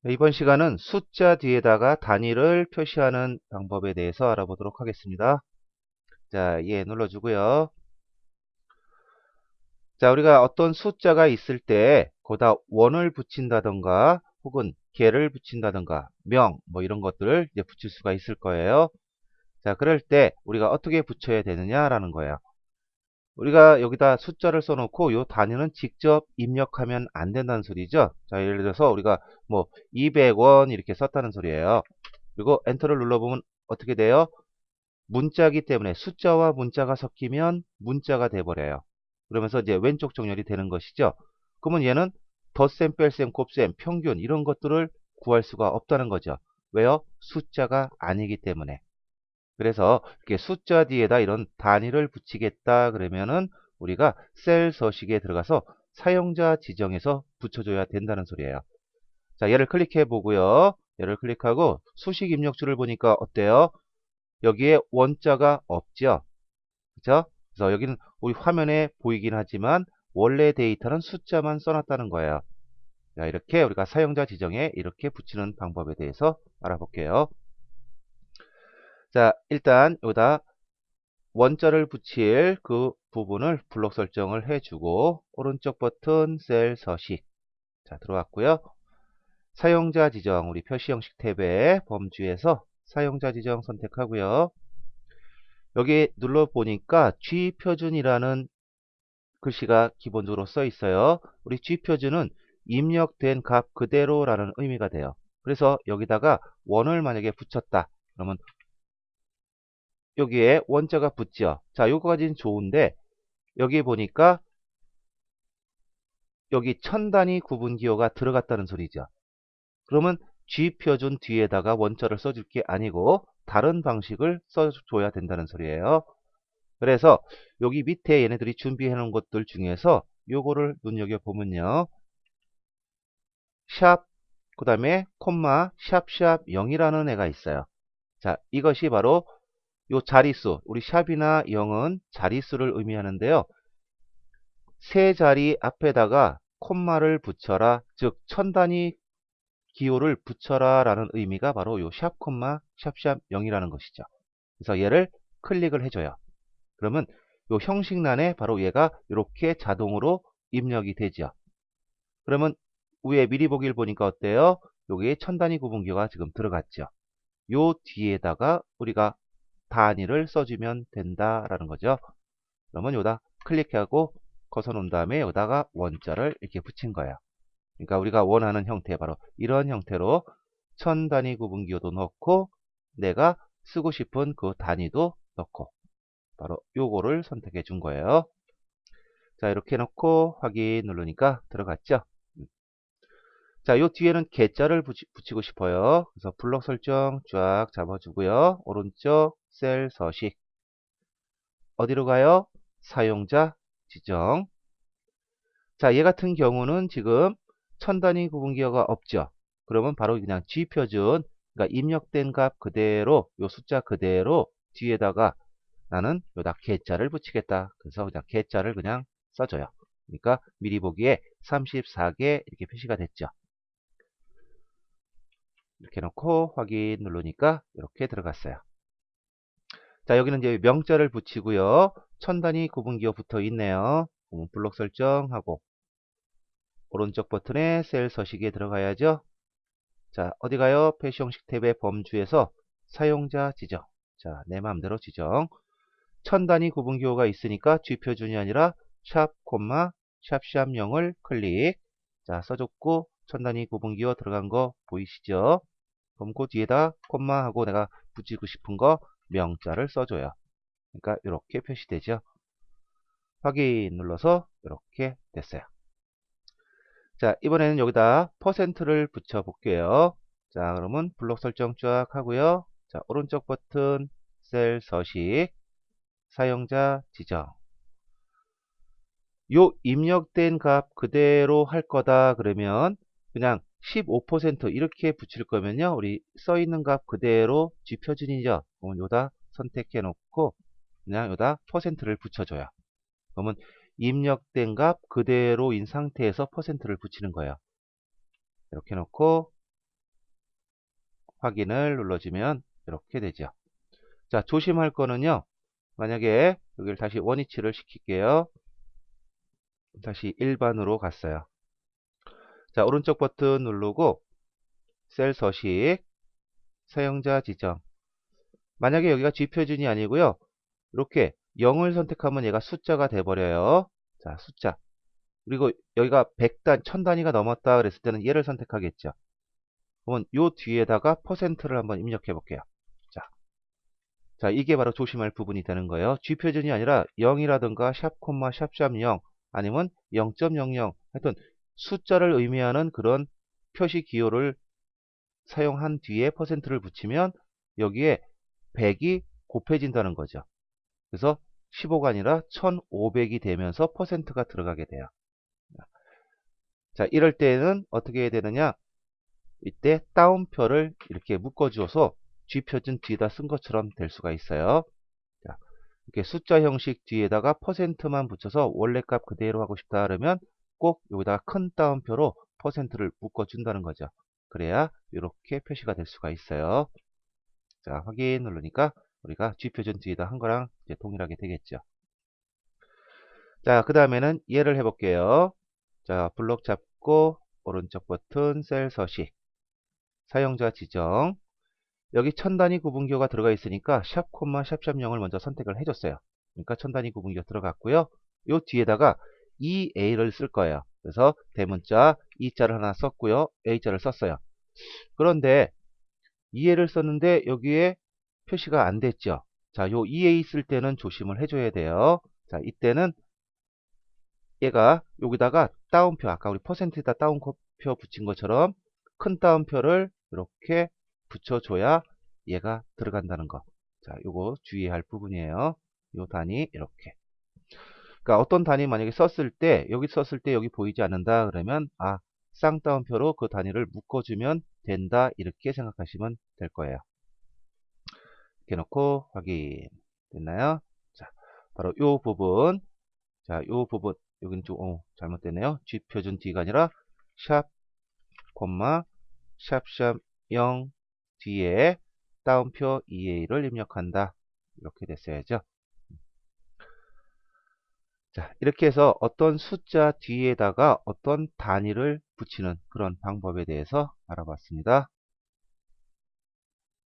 이번 시간은 숫자 뒤에다가 단위를 표시하는 방법에 대해서 알아보도록 하겠습니다. 자, 예 눌러주고요. 자, 우리가 어떤 숫자가 있을 때 거기다 원을 붙인다던가 혹은 개를 붙인다던가 명 뭐 이런 것들을 이제 붙일 수가 있을 거예요. 자, 그럴 때 우리가 어떻게 붙여야 되느냐라는 거예요. 우리가 여기다 숫자를 써놓고 요 단위는 직접 입력하면 안 된다는 소리죠. 자, 예를 들어서 우리가 뭐 200원 이렇게 썼다는 소리예요. 그리고 엔터를 눌러보면 어떻게 돼요? 문자기 때문에 숫자와 문자가 섞이면 문자가 돼버려요. 그러면서 이제 왼쪽 정렬이 되는 것이죠. 그러면 얘는 덧셈, 뺄셈, 곱셈, 평균 이런 것들을 구할 수가 없다는 거죠. 왜요? 숫자가 아니기 때문에. 그래서 이렇게 숫자 뒤에다 이런 단위를 붙이겠다 그러면은 우리가 셀 서식에 들어가서 사용자 지정에서 붙여줘야 된다는 소리예요. 자, 얘를 클릭해 보고요. 얘를 클릭하고 수식 입력줄을 보니까 어때요? 여기에 원자가 없죠. 그죠? 그래서 여기는 우리 화면에 보이긴 하지만 원래 데이터는 숫자만 써놨다는 거예요. 자, 이렇게 우리가 사용자 지정에 이렇게 붙이는 방법에 대해서 알아볼게요. 자, 일단 여기다 원자를 붙일 그 부분을 블록 설정을 해주고 오른쪽 버튼 셀 서식. 자, 들어왔고요. 사용자 지정 우리 표시 형식 탭의 범주에서 사용자 지정 선택하고요. 여기 눌러보니까 G표준이라는 글씨가 기본적으로 써 있어요. 우리 G표준은 입력된 값 그대로라는 의미가 돼요. 그래서 여기다가 원을 만약에 붙였다. 그러면 여기에 원자가 붙죠. 자, 요거까지는 좋은데 여기 보니까 여기 천 단위 구분 기호가 들어갔다는 소리죠. 그러면 G표준 뒤에다가 원자를 써줄 게 아니고 다른 방식을 써줘야 된다는 소리예요. 그래서 여기 밑에 얘네들이 준비해 놓은 것들 중에서 요거를 눈여겨보면요. 샵, 그 다음에 콤마, 샵샵 0이라는 애가 있어요. 자, 이것이 바로 요 자릿수, 우리 샵이나 0은 자릿수를 의미하는데요. 세 자리 앞에다가 콤마를 붙여라, 즉 천 단위 기호를 붙여라 라는 의미가 바로 요 샵, 콤마, 샵샵 0이라는 것이죠. 그래서 얘를 클릭을 해줘요. 그러면 요 형식란에 바로 얘가 이렇게 자동으로 입력이 되죠. 그러면 위에 미리 보기를 보니까 어때요? 여기에 천 단위 구분기호가 지금 들어갔죠. 요 뒤에다가 우리가 단위를 써주면 된다라는 거죠. 그러면 여기다 클릭하고 거서 놓은 다음에 여기다가 원자를 이렇게 붙인 거예요. 그러니까 우리가 원하는 형태 바로 이런 형태로 천 단위 구분기호도 넣고 내가 쓰고 싶은 그 단위도 넣고 바로 요거를 선택해 준 거예요. 자, 이렇게 넣고 확인 누르니까 들어갔죠. 자, 요 뒤에는 개자를 붙이고 싶어요. 그래서 블록 설정 쫙 잡아주고요. 오른쪽 셀 서식. 어디로 가요? 사용자 지정. 자, 얘 같은 경우는 지금 천 단위 구분기호가 없죠. 그러면 바로 그냥 G표준, 그러니까 입력된 값 그대로, 요 숫자 그대로 뒤에다가 나는 여기다 개자를 붙이겠다. 그래서 그냥 개자를 그냥 써줘요. 그러니까 미리 보기에 34개 이렇게 표시가 됐죠. 이렇게 놓고 확인 누르니까 이렇게 들어갔어요. 자, 여기는 이제 명자를 붙이고요. 천 단위 구분기호 붙어 있네요. 블록 설정하고 오른쪽 버튼에 셀 서식에 들어가야죠. 자, 어디 가요? 표시 형식 탭의 범주에서 사용자 지정. 자, 내 마음대로 지정. 천 단위 구분기호가 있으니까 G표준이 아니라 샵, 콤마, 샵샵 0을 클릭. 자, 써줬고 천 단위 구분기호 들어간 거 보이시죠? 그럼 그 뒤에다 콤마 하고 내가 붙이고 싶은 거 명자를 써줘요. 그러니까 이렇게 표시되죠. 확인 눌러서 이렇게 됐어요. 자, 이번에는 여기다 퍼센트를 붙여 볼게요. 자, 그러면 블록 설정 쫙 하고요. 자, 오른쪽 버튼 셀 서식 사용자 지정. 요 입력된 값 그대로 할 거다 그러면 그냥 15% 이렇게 붙일 거면요. 우리 써 있는 값 그대로 G표준이죠. 그러면 요다 선택해 놓고 그냥 요다 퍼센트를 붙여줘요. 그러면 입력된 값 그대로인 상태에서 퍼센트를 붙이는 거예요. 이렇게 놓고 확인을 눌러주면 이렇게 되죠. 자, 조심할 거는요. 만약에 여기를 다시 원위치를 시킬게요. 다시 일반으로 갔어요. 자, 오른쪽 버튼 누르고 셀 서식, 사용자 지정. 만약에 여기가 G표준이 아니고요. 이렇게 0을 선택하면 얘가 숫자가 돼버려요. 자, 숫자. 그리고 여기가 100단, 1000단위가 넘었다 그랬을 때는 얘를 선택하겠죠. 그러면 요 뒤에다가 %를 한번 입력해 볼게요. 자, 이게 바로 조심할 부분이 되는 거예요. G표준이 아니라 0이라든가 샵, 콤마, 샵 0 아니면 0.00 하여튼 숫자를 의미하는 그런 표시 기호를 사용한 뒤에 %를 붙이면 여기에 100이 곱해진다는 거죠. 그래서 15가 아니라 1500이 되면서 %가 들어가게 돼요. 자, 이럴 때는 어떻게 해야 되느냐? 이때 따옴표를 이렇게 묶어주어서 G표준 뒤에다 쓴 것처럼 될 수가 있어요. 자, 이렇게 숫자 형식 뒤에다가 %만 붙여서 원래 값 그대로 하고 싶다 그러면 꼭 여기다가 큰 따옴표로 %를 묶어준다는 거죠. 그래야 이렇게 표시가 될 수가 있어요. 자, 확인 누르니까 우리가 G표준 뒤에다 한 거랑 이제 동일하게 되겠죠. 자, 그 다음에는 얘를 해볼게요. 자, 블록 잡고 오른쪽 버튼 셀 서식, 사용자 지정. 여기 1000단위 구분기호가 들어가 있으니까 샵, 콤마, 샵 0을 먼저 선택을 해줬어요. 그러니까 1000단위 구분기호 들어갔고요. 요 뒤에다가 EA를 쓸 거예요. 그래서 대문자 E자를 하나 썼고요. A자를 썼어요. 그런데 EA를 썼는데 여기에 표시가 안 됐죠. 자, 요 EA 쓸 때는 조심을 해줘야 돼요. 자, 이때는 얘가 여기다가 따옴표, 아까 우리 %에다 따옴표 붙인 것처럼 큰 따옴표를 이렇게 붙여줘야 얘가 들어간다는 거. 자, 요거 주의할 부분이에요. 요 단위 이렇게. 그러니까 어떤 단위 만약에 썼을 때 여기 썼을 때 여기 보이지 않는다 그러면 쌍따옴표로 그 단위를 묶어주면 된다 이렇게 생각하시면 될 거예요. 이렇게 놓고 확인 됐나요? 자, 바로 요 부분. 자, 요 부분 여기는 좀 잘못됐네요. G표준 D가 아니라 샵, 콤마, 샵샵 0 뒤에 따옴표 EA를 입력한다. 이렇게 됐어야죠. 자, 이렇게 해서 어떤 숫자 뒤에다가 어떤 단위를 붙이는 그런 방법에 대해서 알아봤습니다.